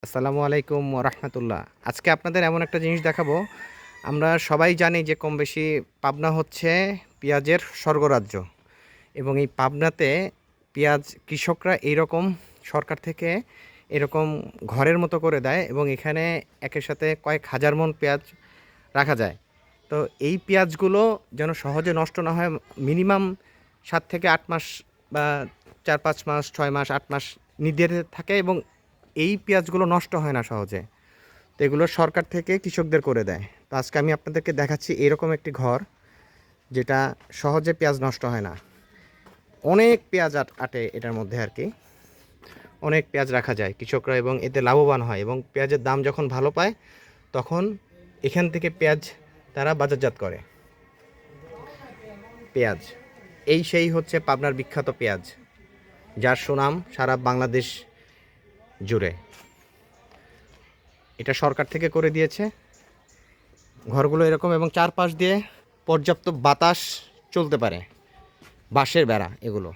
আসসালামু আলাইকুম রহমতুল্লাহ। আজকে আপনাদের এমন একটা জিনিস দেখাবো। আমরা সবাই জানি যে কম বেশি পাবনা হচ্ছে পেঁয়াজের স্বর্গরাজ্য, এবং এই পাবনাতে পেঁয়াজ কৃষকরা এইরকম সরকার থেকে এরকম ঘরের মতো করে দেয়, এবং এখানে একের সাথে কয়েক হাজার মন পেঁয়াজ রাখা যায়। তো এই পেঁয়াজগুলো যেন সহজে নষ্ট না হয়, মিনিমাম 7 থেকে 8 মাস বা 4-5 মাস, 6 মাস, 8 মাস নির্ধারিত থাকে, এবং এই পেঁয়াজগুলো নষ্ট হয় না সহজে। তো এগুলো সরকার থেকে কৃষকদের করে দেয়। তো আজকে আমি আপনাদেরকে দেখাচ্ছি এরকম একটি ঘর, যেটা সহজে পেঁয়াজ নষ্ট হয় না। অনেক পেঁয়াজ আটে এটার মধ্যে আর কি, অনেক পেঁয়াজ রাখা যায় কৃষকরা, এবং এতে লাভবান হয়, এবং পেঁয়াজের দাম যখন ভালো পায় তখন এখান থেকে পেঁয়াজ তারা বাজারজাত করে। পেঁয়াজ সেই হচ্ছে পাবনার বিখ্যাত পেঁয়াজ, যার সুনাম সারা বাংলাদেশ জুড়ে। এটা সরকার থেকে করে দিয়েছে ঘরগুলো এরকম, এবং চারপাশ দিয়ে পর্যাপ্ত বাতাস চলতে পারে। বাঁশের বেড়া, এগুলো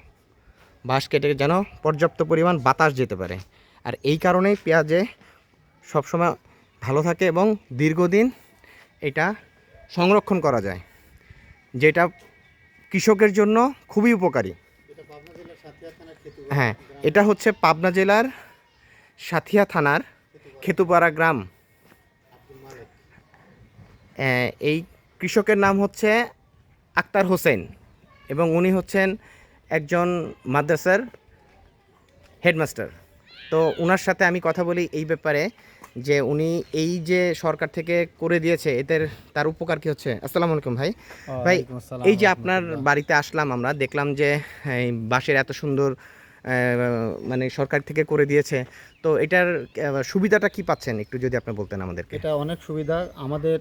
বাঁশ কেটে যেন পর্যাপ্ত পরিমাণ বাতাস যেতে পারে। আর এই কারণেই পেঁয়াজে সবসময় ভালো থাকে এবং দীর্ঘদিন এটা সংরক্ষণ করা যায়, যেটা কৃষকের জন্য খুবই উপকারী। হ্যাঁ, এটা হচ্ছে পাবনা জেলার সাথিয়া থানার খেতুপাড়া গ্রাম। এই কৃষকের নাম হচ্ছে আক্তার হোসেন, এবং উনি হচ্ছেন একজন মাদ্রাসার হেডমাস্টার। তো ওনার সাথে আমি কথা বলি এই ব্যাপারে, যে উনি এই যে সরকার থেকে করে দিয়েছে এদের তার উপকার কী হচ্ছে। আসসালামু আলাইকুম ভাই। ভাই, এই যে আপনার বাড়িতে আসলাম, আমরা দেখলাম যে এই বাঁশের এত সুন্দর মানে সরকার থেকে করে দিয়েছে, তো এটার সুবিধাটা কি পাচ্ছেন একটু যদি আপনি বলতেন আমাদেরকে। এটা অনেক সুবিধা। আমাদের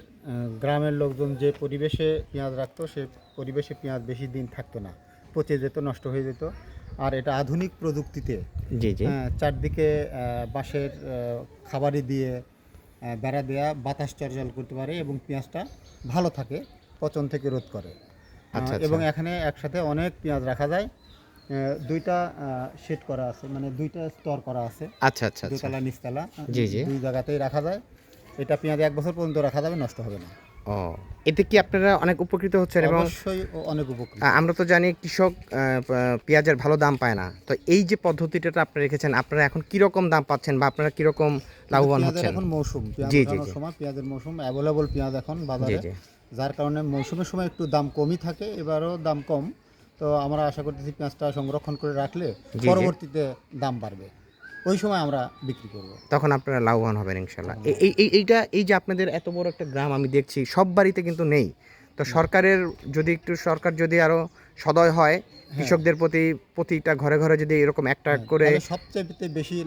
গ্রামের লোকজন যে পরিবেশে পেঁয়াজ রাখতো, সে পরিবেশে পেঁয়াজ বেশি দিন থাকতো না, পচে যেত, নষ্ট হয়ে যেত। আর এটা আধুনিক প্রযুক্তিতে জি জি চারদিকে বাঁশের খাবারি দিয়ে বেড়া দেয়া, বাতাস চলাচল করতে পারে এবং পেঁয়াজটা ভালো থাকে, পচন থেকে রোধ করে। এবং এখানে একসাথে অনেক পেঁয়াজ রাখা যায়। দুইটা শেড করা আছে, মানে দুইটা স্তর করা আছে। আচ্ছা আচ্ছা, দোতলা নিচতলা, জি জি, দুই জায়গাতেই রাখা যায়। এটা পেঁয়াজ 1 বছর পর্যন্ত রাখা যাবে, নষ্ট হবে না। ও, এতে কি আপনারা অনেক উপকৃত হচ্ছেন? এবং অবশ্যই অনেক উপকৃত। আমরা তো জানি কৃষক পেঁয়াজের ভালো দাম পায় না, তো এই যে পদ্ধতিটা আপনারা রেখেছেন, আপনারা এখন কীরকম দাম পাচ্ছেন বা আপনারা কীরকম লাভবান হচ্ছেন? এখন মৌসুম, জি জি জি, সময় পেঁয়াজের মৌসুম, অ্যাভেলেবল পেঁয়াজ এখন বাজারে, যার কারণে মৌসুমের সময় একটু দাম কমই থাকে। এবারও দাম কম। তো আমরা আশা করতেছি পেঁয়াজটা সংরক্ষণ করে রাখলে পরবর্তীতে দাম বাড়বে, ওই সময় আমরা বিক্রি করব, তখন আপনারা লাভবান হবেন ইনশাল্লাহ। এই যে আপনাদের এত বড় একটা গ্রাম আমি দেখছি, সব বাড়িতে কিন্তু নেই। তো সরকারের সরকার যদি আরও সদয় হয় কৃষকদের প্রতি, প্রতিটা ঘরে ঘরে যদি এরকম একটা করে, সবচেয়ে বেশি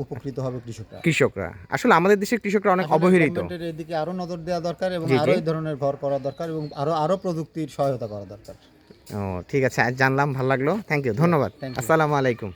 উপকৃত হবে কৃষকরা। আসলে আমাদের দেশের কৃষকরা অনেক অবহেলিত। এদিকে আরো নজর দেওয়া দরকার, এবং আরো এই ধরনের ঘর করা দরকার, এবং আরো প্রযুক্তির সহায়তা করা দরকার। ও ঠিক আছে, জানলাম, ভালো লাগলো, থ্যাংক ইউ, ধন্যবাদ। আসসালামু আলাইকুম।